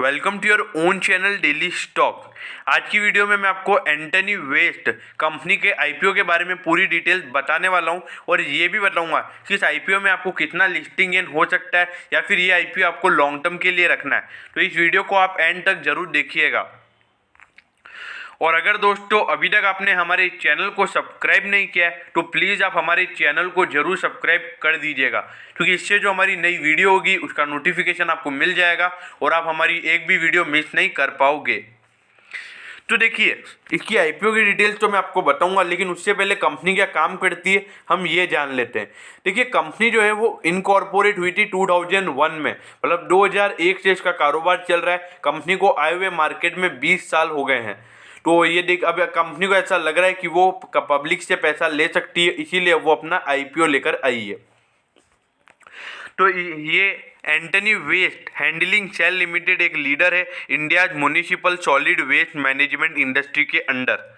Welcome to your own channel daily stock. आज की video में मैं आपको एंटनी वेस्ट कंपनी के आईपीओ के बारे में पूरी डिटेल्स बताने वाला हूं और ये भी बताऊंगा कि इस आईपीओ में आपको कितना लिस्टिंग गेन हो सकता है या फिर ये आईपीओ आपको लॉन्ग टर्म के लिए रखना है। तो इस वीडियो को आप एंड तक जरूर देखिएगा। और अगर दोस्तों अभी तक आपने हमारे चैनल को सब्सक्राइब नहीं किया है तो प्लीज़ आप हमारे चैनल को जरूर सब्सक्राइब कर दीजिएगा, क्योंकि इससे जो हमारी नई वीडियो होगी उसका नोटिफिकेशन आपको मिल जाएगा और आप हमारी एक भी वीडियो मिस नहीं कर पाओगे। तो देखिए, इसकी आईपीओ की डिटेल्स तो मैं आपको बताऊंगा, लेकिन उससे पहले कंपनी क्या काम करती है हम ये जान लेते हैं। देखिए, कंपनी जो है वो इनकॉर्पोरेट हुई थी 2001 में, मतलब 2001 से इसका कारोबार चल रहा है। कंपनी को आए हुए मार्केट में 20 साल हो गए हैं। तो ये देख, अब कंपनी को ऐसा लग रहा है कि वो पब्लिक से पैसा ले सकती है, इसीलिए वो अपना आईपीओ लेकर आई है। तो ये Antony waste handling cell limited एक लीडर है India municipal solid waste management industry के अंडर।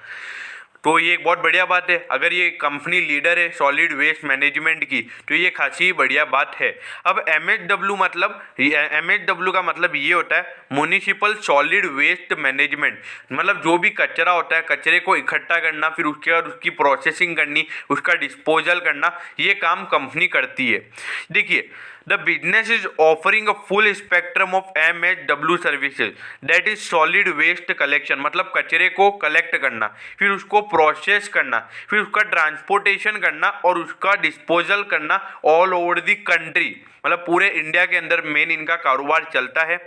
तो ये एक बहुत बढ़िया बात है। अगर ये कंपनी लीडर है सॉलिड वेस्ट मैनेजमेंट की तो ये खासी बढ़िया बात है। अब एमएसडब्ल्यू का मतलब ये होता है म्युनिसिपल सॉलिड वेस्ट मैनेजमेंट, मतलब जो भी कचरा होता है, कचरे को इकट्ठा करना, फिर उसके बाद उसकी प्रोसेसिंग करनी, उसका डिस्पोजल करना, ये काम कंपनी करती है। देखिए, the business is offering a full spectrum of MSW services, that is solid waste collection, मतलब कचरे को कलेक्ट करना, फिर उसको प्रोसेस करना, फिर उसका ट्रांसपोर्टेशन करना और उसका डिस्पोजल करना ऑल ओवर द कंट्री, मतलब पूरे इंडिया के अंदर मेन इनका कारोबार चलता है।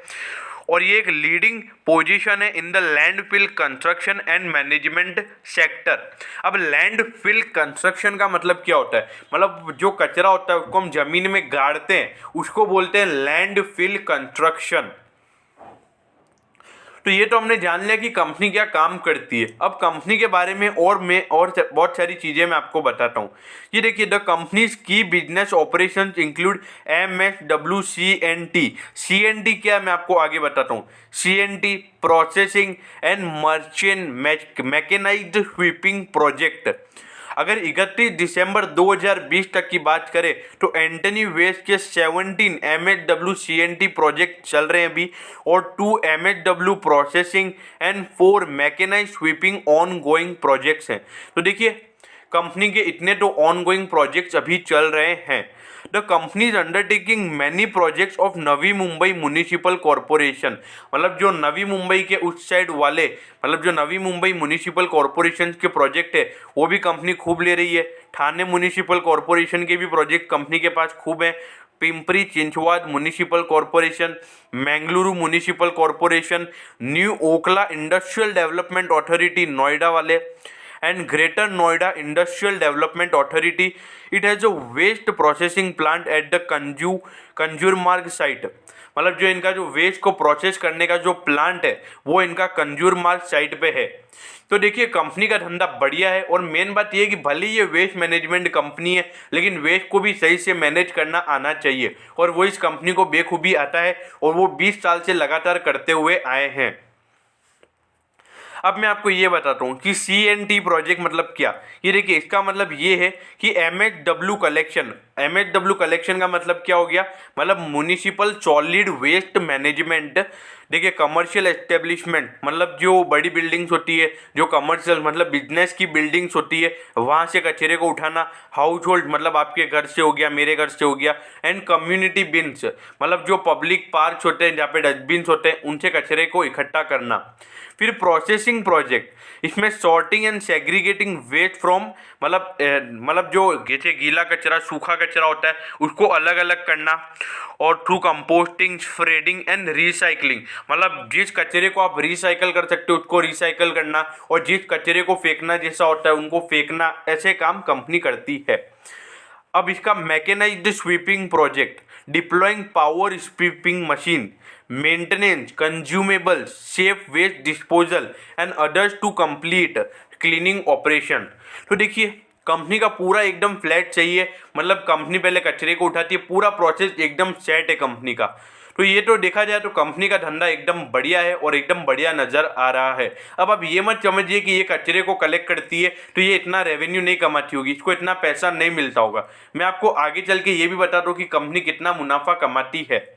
और ये एक लीडिंग पोजीशन है in the landfill construction and management sector. अब लैंडफिल कंस्ट्रक्शन का मतलब क्या होता है? मतलब जो कचरा होता है उसको हम जमीन में गाड़ते हैं, उसको बोलते हैं लैंडफिल कंस्ट्रक्शन। तो ये तो हमने जान लिया कि कंपनी क्या काम करती है। अब कंपनी के बारे में और बहुत सारी चीज़ें मैं आपको बताता हूँ। ये देखिए, द कंपनीज की business operations include MSW CNT। CNT क्या है मैं आपको आगे बताता हूँ। CNT processing and merchant mechanized sweeping project. अगर 31 दिसंबर 2020 तक की बात करें तो एंटनी वेस्ट के 17 MSW CNT प्रोजेक्ट चल रहे हैं अभी, और 2 MSW processing and 4 mechanized sweeping ongoing projects हैं। तो देखिए, कंपनी के इतने तो ऑन गोइंग प्रोजेक्ट्स अभी चल रहे हैं। The company is undertaking many projects of Navi Mumbai municipal corporation, मतलब जो नवी मुंबई के उस साइड वाले, मतलब जो नवी मुंबई म्युनिसिपल कॉरपोरेशन के प्रोजेक्ट है वो भी कंपनी खूब ले रही है। ठाणे म्युनिसिपल कॉरपोरेशन के भी प्रोजेक्ट कंपनी के पास खूब है। Pimpri Chinchwad municipal corporation, Mangaluru municipal corporation, new Okhla industrial development authority Noida वाले, and Greater Noida Industrial Development Authority. It has a waste processing plant at the Kanjurmarg site, मतलब जो इनका जो वेस्ट को प्रोसेस करने का जो प्लांट है वो इनका कंजूरमार्ग साइट पे है। तो देखिए, कंपनी का धंधा बढ़िया है। और मेन बात ये है कि भले ये वेस्ट मैनेजमेंट कंपनी है, लेकिन वेस्ट को भी सही से मैनेज करना आना चाहिए, और वो इस कंपनी को बेखूबी आता है और वो 20 साल से लगातार करते हुए आए हैं। अब मैं आपको ये बताता हूँ कि CNT प्रोजेक्ट मतलब क्या। ये देखिए, इसका मतलब ये है कि MSW कलेक्शन का मतलब क्या हो गया? मतलब म्युनिसिपल सॉलिड वेस्ट मैनेजमेंट। देखिए, कमर्शियल एस्टेब्लिशमेंट मतलब जो बड़ी बिल्डिंग्स होती है, जो कमर्शियल मतलब बिजनेस की बिल्डिंग्स होती है, वहाँ से कचरे को उठाना। हाउस होल्ड मतलब आपके घर से हो गया, मेरे घर से हो गया। एंड कम्युनिटी बिन्स मतलब जो पब्लिक पार्क्स होते हैं जहाँ पे डस्टबिन्स होते हैं, उनसे कचरे को इकट्ठा करना। फिर प्रोसेसिंग प्रोजेक्ट, इसमें sorting and segregating waste from मतलब जो जैसे गीला कचरा, सूखा कचरा होता है उसको अलग अलग करना। और through composting, spreading and recycling, मतलब जिस कचरे को आप रिसाइकल कर सकते हो उसको रिसाइकल करना, और जिस कचरे को फेंकना जैसा होता है उनको फेंकना। ऐसे काम कंपनी करती है। अब इसका mechanized sweeping project, deploying power sweeping machine, maintenance, consumables, safe waste disposal and others to complete cleaning operation. तो देखिए, कंपनी का पूरा एकदम फ्लैट चाहिए, मतलब कंपनी पहले कचरे को उठाती है, पूरा प्रोसेस एकदम सेट है कंपनी का। तो ये तो देखा जाए तो कंपनी का धंधा एकदम बढ़िया है और एकदम बढ़िया नज़र आ रहा है। अब आप ये मत समझिए कि ये कचरे को कलेक्ट करती है तो ये इतना रेवेन्यू नहीं कमाती होगी, इसको इतना पैसा नहीं मिलता होगा। मैं आपको आगे चल के ये भी बता दूँ कि कंपनी कितना मुनाफा कमाती है।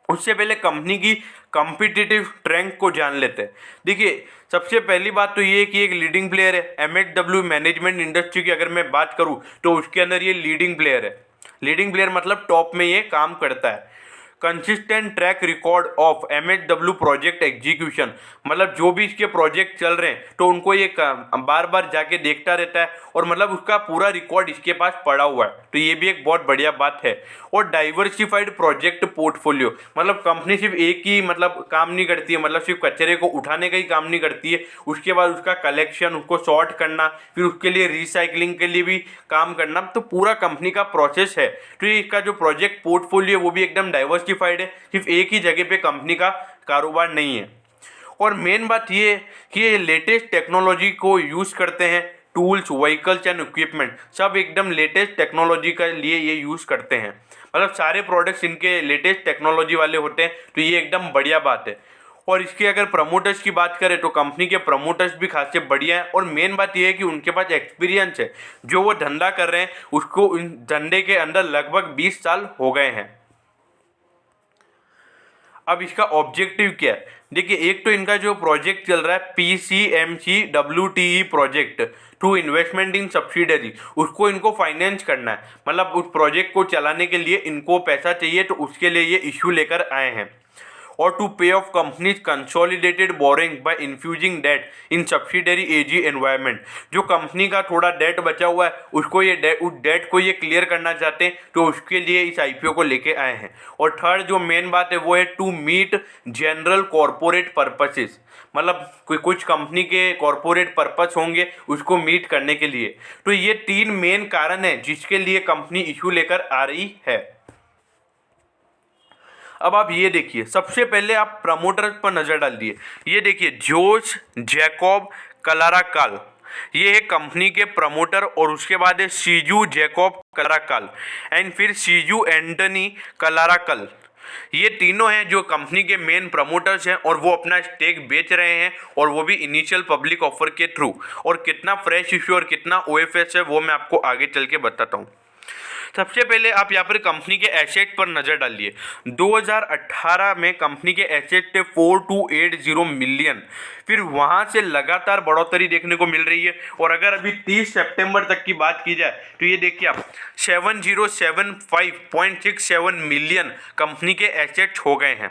उससे पहले कंपनी की कॉम्पिटिटिव रैंक को जान लेते हैं। देखिए, सबसे पहली बात तो ये है कि एक लीडिंग प्लेयर है। एमएचडब्ल्यू मैनेजमेंट इंडस्ट्री की अगर मैं बात करूँ तो उसके अंदर ये लीडिंग प्लेयर है। लीडिंग प्लेयर मतलब टॉप में ये काम करता है। Consistent track record of MHW project execution, मतलब जो भी इसके प्रोजेक्ट चल रहे हैं तो उनको ये बार बार जाके देखता रहता है और मतलब उसका पूरा रिकॉर्ड इसके पास पड़ा हुआ है, तो ये भी एक बहुत बढ़िया बात है। और डाइवर्सिफाइड प्रोजेक्ट पोर्टफोलियो, मतलब कंपनी सिर्फ एक ही मतलब काम नहीं करती है, मतलब सिर्फ कचरे को उठाने का ही काम नहीं करती है, उसके बाद उसका कलेक्शन, उसको सॉर्ट करना, फिर उसके लिए रिसाइकलिंग के लिए भी काम करना, तो पूरा कंपनी का प्रोसेस है। तो ये इसका जो प्रोजेक्ट पोर्टफोलियो है वो भी एकदम डाइवर्सिफाइड है, सिर्फ एक ही जगह पे कंपनी का कारोबार नहीं है। और मेन बात ये है कि ये लेटेस्ट टेक्नोलॉजी को यूज़ करते हैं। टूल्स, व्हीकल्स एंड इक्विपमेंट सब एकदम लेटेस्ट टेक्नोलॉजी के लिए ये यूज़ करते हैं, मतलब सारे प्रोडक्ट्स इनके लेटेस्ट टेक्नोलॉजी वाले होते हैं, तो ये एकदम बढ़िया बात है। और इसके अगर प्रमोटर्स की बात करें तो कंपनी के प्रमोटर्स भी खासे बढ़िया हैं। और मेन बात यह है कि उनके पास एक्सपीरियंस है, जो वो धंधा कर रहे हैं उसको उन धंधे के अंदर लगभग 20 साल हो गए हैं। अब इसका ऑब्जेक्टिव क्या है? देखिए, एक तो इनका जो प्रोजेक्ट चल रहा है PCMCWTE project, to investment in subsidiary, उसको इनको फाइनेंस करना है, मतलब उस प्रोजेक्ट को चलाने के लिए इनको पैसा चाहिए, तो उसके लिए ये इश्यू लेकर आए हैं। और to pay off companies consolidated borrowing by infusing debt in subsidiary AG environment, जो कंपनी का थोड़ा डेट बचा हुआ है उसको ये उस डेट को ये क्लियर करना चाहते हैं, तो उसके लिए इस आईपीओ को लेके आए हैं। और थर्ड जो मेन बात है वो है to meet general corporate purposes, मतलब कुछ कंपनी के कॉरपोरेट पर्पस होंगे उसको मीट करने के लिए। तो ये 3 मेन कारण हैं जिसके लिए कंपनी इशू लेकर आ रही है। अब आप ये देखिए, सबसे पहले आप प्रमोटर्स पर नजर डाल दिए। ये देखिए, जॉर्ज जैकब कलाराकाल, ये है कंपनी के प्रमोटर, और उसके बाद है सीजू जैकब कलाराकाल एंड फिर सीजू एंटनी कलाराकल। ये तीनों हैं जो कंपनी के मेन प्रमोटर्स हैं, और वो अपना स्टेक बेच रहे हैं, और वो भी इनिशियल पब्लिक ऑफर के थ्रू। और कितना फ्रेश इश्यू और कितना ओएफएस है वो मैं आपको आगे चल के बताता हूँ। सबसे पहले आप यहाँ पर कंपनी के एसेट पर नज़र डालिए। 2018 में कंपनी के एसेट थे 4280 मिलियन, फिर वहाँ से लगातार बढ़ोतरी देखने को मिल रही है। और अगर अभी 30 सितंबर तक की बात की जाए तो ये देखिए आप 7075.67 मिलियन कंपनी के एसेट्स हो गए हैं।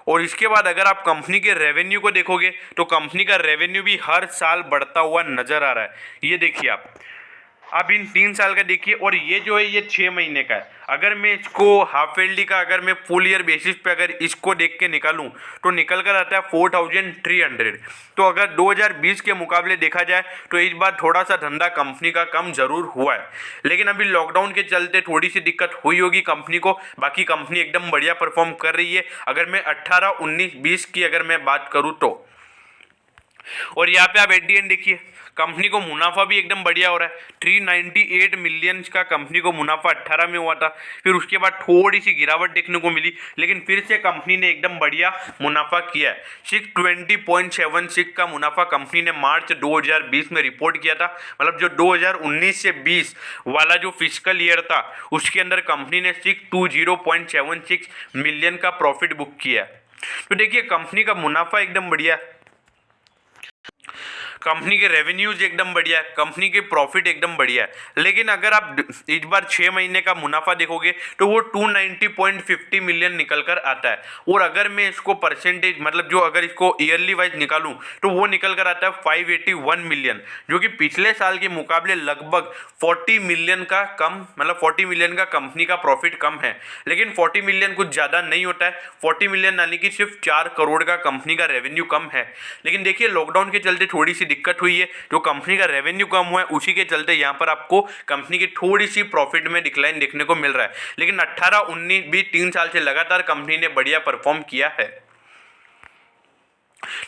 और इसके बाद अगर आप कंपनी के रेवेन्यू को देखोगे तो कंपनी का रेवेन्यू भी हर साल बढ़ता हुआ नजर आ रहा है। ये देखिए आप इन 3 साल का देखिए, और ये जो है ये 6 महीने का है। अगर मैं इसको हाफ ईयरली का, अगर मैं फुल ईयर बेसिस पे अगर इसको देख के निकालूं तो निकल कर आता है 4300। तो अगर 2020 के मुकाबले देखा जाए तो इस बार थोड़ा सा धंधा कंपनी का कम जरूर हुआ है, लेकिन अभी लॉकडाउन के चलते थोड़ी सी दिक्कत हुई होगी कंपनी को। बाकी कंपनी एकदम बढ़िया परफॉर्म कर रही है, अगर मैं 18, 19, 20 की अगर मैं बात करूँ तो। और यहाँ पे आप एट दी एंड देखिए, कंपनी को मुनाफा भी एकदम बढ़िया हो रहा है। 398 मिलियन का कंपनी को मुनाफा 18 में हुआ था, फिर उसके बाद थोड़ी सी गिरावट देखने को मिली, लेकिन फिर से कंपनी ने एकदम बढ़िया मुनाफा किया है। 620.76 का मुनाफा कंपनी ने मार्च 2020 में रिपोर्ट किया था, मतलब जो 2019 से 20 वाला जो फिजिकल ईयर था उसके अंदर कंपनी ने 620.76 मिलियन का प्रॉफिट बुक किया है। तो देखिए, कंपनी का मुनाफा एकदम बढ़िया है, कंपनी के रेवेन्यूज एकदम बढ़िया है, कंपनी के प्रॉफिट एकदम बढ़िया है। लेकिन अगर आप इस बार 6 महीने का मुनाफा देखोगे तो वो 290.50 मिलियन निकल कर आता है। और अगर मैं इसको परसेंटेज, मतलब जो अगर इसको ईयरली वाइज निकालूं तो वो निकल कर आता है 581 मिलियन, जो कि पिछले साल के मुकाबले लगभग 40 मिलियन का कम, मतलब 40 मिलियन का कंपनी का प्रॉफिट कम है। लेकिन 40 मिलियन कुछ ज़्यादा नहीं होता है, 40 मिलियन यानी कि सिर्फ 4 करोड़ का कंपनी का रेवेन्यू कम है। लेकिन देखिए, लॉकडाउन के चलते थोड़ी सी दिक्कत हुई है, जो कंपनी का रेवेन्यू कम हुआ है उसी के चलते यहाँ पर आपको कंपनी की थोड़ी सी प्रॉफिट में डिक्लाइन देखने को मिल रहा है। लेकिन 18, 19, 20, 3 साल से लगातार कंपनी ने बढ़िया परफॉर्म किया है।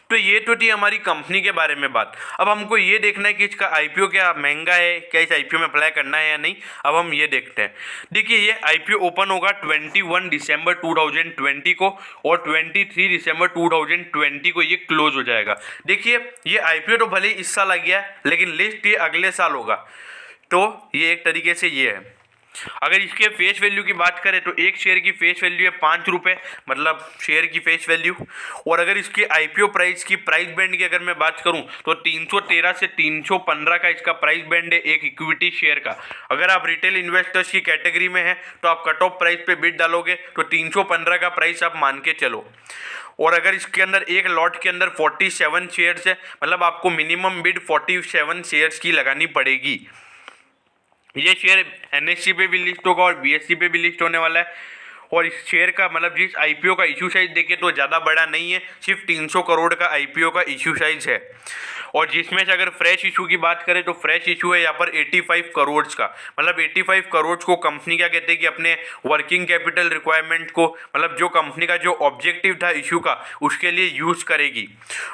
तो ये तो थी हमारी कंपनी के बारे में बात। अब हमको ये देखना है कि इसका आईपीओ क्या महंगा है, क्या इस आईपीओ में अप्लाई करना है या नहीं। अब हम ये देखते हैं। देखिए, ये आईपीओ ओपन होगा 21 दिसंबर 2020 को, और 23 दिसंबर 2020 को ये क्लोज हो जाएगा। देखिए, ये आईपीओ तो भले ही इस साल आ गया है, लेकिन लिस्ट ये अगले साल होगा। तो ये एक तरीके से ये है। अगर इसके फेस वैल्यू की बात करें तो एक शेयर की फेस वैल्यू है 5 रुपये, मतलब शेयर की फेस वैल्यू। और अगर इसके आईपीओ प्राइस की प्राइस बैंड की अगर मैं बात करूं तो 313 से 315 का इसका प्राइस बैंड है एक इक्विटी शेयर का। अगर आप रिटेल इन्वेस्टर्स की कैटेगरी में हैं तो आप कट ऑफ प्राइस पे बिड डालोगे तो 315 का प्राइस आप मान के चलो। और अगर इसके अंदर एक लॉट के अंदर 47 शेयर्स है, मतलब आपको मिनिमम बिड 47 शेयर्स की लगानी पड़ेगी। ये शेयर एनएससी पे भी लिस्ट होगा और बीएससी पे भी लिस्ट होने वाला है। और इस शेयर का मतलब जिस आईपीओ का इशू साइज देखे तो ज़्यादा बड़ा नहीं है, सिर्फ 300 करोड़ का आईपीओ का इशू साइज है। और जिसमें से अगर फ्रेश इशू की बात करें तो फ्रेश इशू है यहाँ पर 85 करोड़ का। मतलब 85 करोड़ को कंपनी क्या कहते हैं कि अपने वर्किंग कैपिटल रिक्वायरमेंट को, मतलब जो कंपनी का जो ऑब्जेक्टिव था इशू का उसके लिए यूज़ करेगी।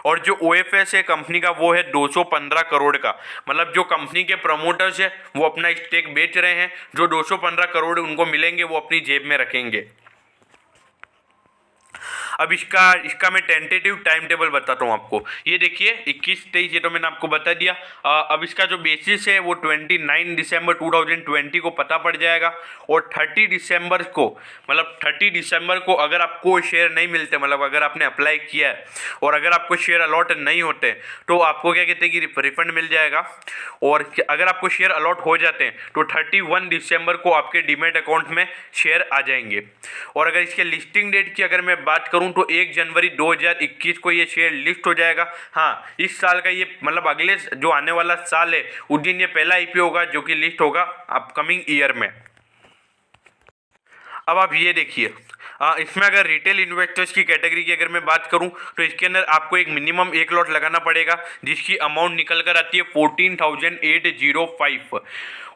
और जो ओएफएस है कंपनी का वो है 215 करोड़ का। मतलब जो कंपनी के प्रमोटर्स है वो अपना स्टेक बेच रहे हैं, जो 215 करोड़ उनको मिलेंगे वो अपनी जेब में रखेंगे। अब इसका मैं टेंटेटिव टाइम टेबल बताता हूँ आपको। ये देखिए 21-23 ये तो मैंने आपको बता दिया। अब इसका जो बेसिस है वो 29 दिसंबर 2020 को पता पड़ जाएगा। और 30 दिसंबर को, मतलब 30 दिसंबर को अगर आपको शेयर नहीं मिलते, मतलब अगर आपने अप्लाई किया है और अगर आपको शेयर अलॉट नहीं होते तो आपको क्या कहते हैं कि रिफंड मिल जाएगा। और अगर आपको शेयर अलॉट हो जाते हैं तो 31 दिसंबर को आपके डीमैट अकाउंट में शेयर आ जाएंगे। और अगर इसके लिस्टिंग डेट की अगर मैं बात करूं तो 1 जनवरी 2021 को ये शेयर लिस्ट हो जाएगा। हाँ, इस साल का ये मतलब अगले जो आने वाला साल है उस दिन ये पहला आईपीओ होगा जो कि लिस्ट होगा अपकमिंग ईयर में। अब आप ये देखिए, इसमें अगर रिटेल इन्वेस्टर्स की कैटेगरी की अगर मैं बात करूं तो इसके अंदर आपको एक मिनिमम एक लॉट लगाना पड़ेगा जिसकी अमाउंट निकल कर आती है 14,805।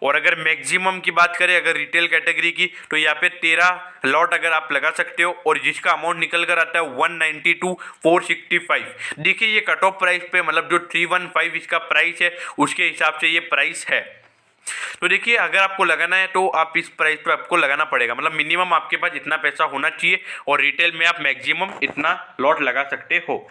और अगर मैक्सिमम की बात करें अगर रिटेल कैटेगरी की तो यहाँ पे 13 लॉट अगर आप लगा सकते हो और जिसका अमाउंट निकल कर आता है 192,465। देखिए ये कट ऑफ प्राइस पे, मतलब जो 315 इसका प्राइस है उसके हिसाब से ये प्राइस है। तो देखिए अगर आपको लगाना है तो आप इस प्राइस पे आपको लगाना पड़ेगा, मतलब मिनिमम आपके पास इतना पैसा होना चाहिए और रिटेल में आप मैक्सिमम इतना लॉट लगा सकते हो।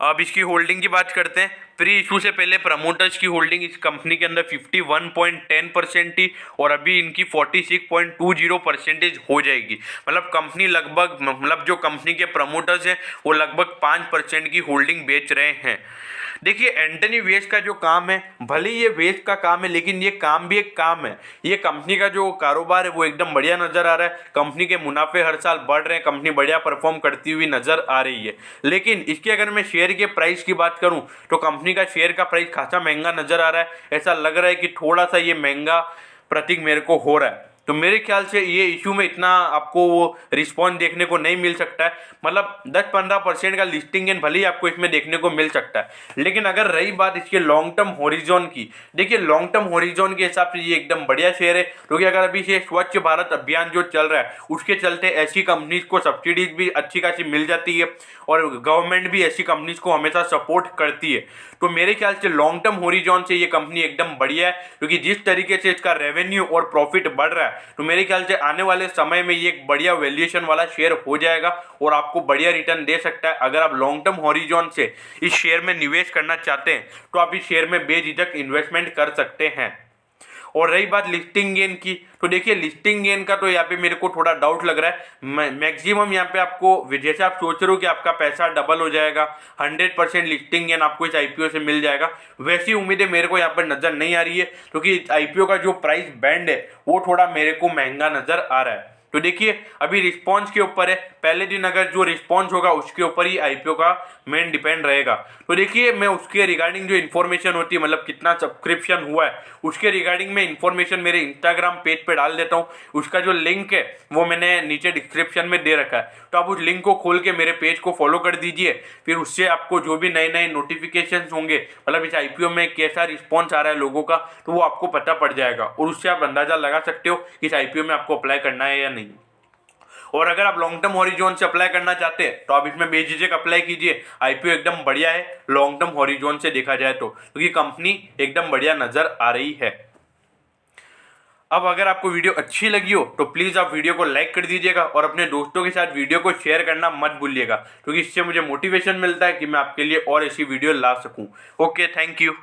अब इसकी होल्डिंग की बात करते हैं। प्री इशू से पहले प्रमोटर्स की होल्डिंग इस कंपनी के अंदर 51.10% थी और अभी इनकी 46.20% हो जाएगी। मतलब कंपनी लगभग, मतलब जो कंपनी के प्रमोटर्स हैं वो लगभग 5% की होल्डिंग बेच रहे हैं। देखिए एंटनी वेस्ट का जो काम है, भले ये वेस्ट का काम है लेकिन ये काम भी एक काम है। ये कंपनी का जो कारोबार है वो एकदम बढ़िया नजर आ रहा है। कंपनी के मुनाफे हर साल बढ़ रहे हैं, कंपनी बढ़िया परफॉर्म करती हुई नजर आ रही है। लेकिन इसके अगर मैं शेयर के प्राइस की बात करूं तो कंपनी का शेयर का प्राइस खासा महंगा नजर आ रहा है। ऐसा लग रहा है कि थोड़ा सा ये महंगा प्रतीक मेरे को हो रहा है। तो मेरे ख्याल से ये इशू में इतना आपको वो रिस्पॉन्स देखने को नहीं मिल सकता है। मतलब 10-15% का लिस्टिंग गेन भले ही आपको इसमें देखने को मिल सकता है। लेकिन अगर रही बात इसके लॉन्ग टर्म होरिजोन की, देखिए लॉन्ग टर्म होरिजोन के हिसाब से ये एकदम बढ़िया शेयर है। क्योंकि अगर अभी से स्वच्छ भारत अभियान जो चल रहा है उसके चलते ऐसी कंपनीज को सब्सिडीज भी अच्छी खासी मिल जाती है और गवर्नमेंट भी ऐसी कंपनीज को हमेशा सपोर्ट करती है। तो मेरे ख्याल से लॉन्ग टर्म होरिजोन से ये कंपनी एकदम बढ़िया है। क्योंकि जिस तरीके से इसका रेवेन्यू और प्रॉफिट बढ़ रहा है तो मेरे ख्याल से आने वाले समय में ये एक बढ़िया वैल्यूएशन वाला शेयर हो जाएगा और आपको बढ़िया रिटर्न दे सकता है। अगर आप लॉन्ग टर्म हॉरिजॉन से इस शेयर में निवेश करना चाहते हैं तो आप इस शेयर में बेझिझक इन्वेस्टमेंट कर सकते हैं। और रही बात लिस्टिंग गेन की, तो देखिए लिस्टिंग गेन का तो यहाँ पे मेरे को थोड़ा डाउट लग रहा है। मैक्सिमम यहाँ पे आपको, जैसे आप सोच रहे हो कि आपका पैसा डबल हो जाएगा, 100% लिस्टिंग गेन आपको इस आईपीओ से मिल जाएगा, वैसी उम्मीदें मेरे को यहाँ पर नजर नहीं आ रही है। क्योंकि आईपीओ का जो प्राइस बैंड है वो थोड़ा मेरे को महंगा नजर आ रहा है। तो देखिए अभी रिस्पॉन्स के ऊपर है, पहले दिन अगर जो रिस्पॉन्स होगा उसके ऊपर ही आईपीओ का मेन डिपेंड रहेगा। तो देखिए मैं उसके रिगार्डिंग जो इन्फॉर्मेशन होती है, मतलब कितना सब्सक्रिप्शन हुआ है उसके रिगार्डिंग में इन्फॉर्मेशन मेरे इंस्टाग्राम पेज पे डाल देता हूँ। उसका जो लिंक है वो मैंने नीचे डिस्क्रिप्शन में दे रखा है, तो आप उस लिंक को खोल के मेरे पेज को फॉलो कर दीजिए। फिर उससे आपको जो भी नए नए नोटिफिकेशन होंगे, मतलब इस आईपीओ में कैसा रिस्पॉन्स आ रहा है लोगों का, तो वो आपको पता पड़ जाएगा और उससे आप अंदाजा लगा सकते हो कि इस आईपीओ में आपको अप्लाई करना है या नहीं। और अगर आप लॉन्ग टर्म हॉरिजॉन से अप्लाई करना चाहते हैं तो आप इसमें बेझिझक अप्लाई कीजिए। आईपीओ एकदम बढ़िया है लॉन्ग टर्म हॉरिजॉन से देखा जाए तो, क्योंकि कंपनी एकदम बढ़िया नजर आ रही है। अब अगर आपको वीडियो अच्छी लगी हो तो प्लीज़ आप वीडियो को लाइक कर दीजिएगा और अपने दोस्तों के साथ वीडियो को शेयर करना मत भूलिएगा, क्योंकि इससे मुझे मोटिवेशन मिलता है कि मैं आपके लिए और ऐसी वीडियो ला सकूं। Okay, thank you.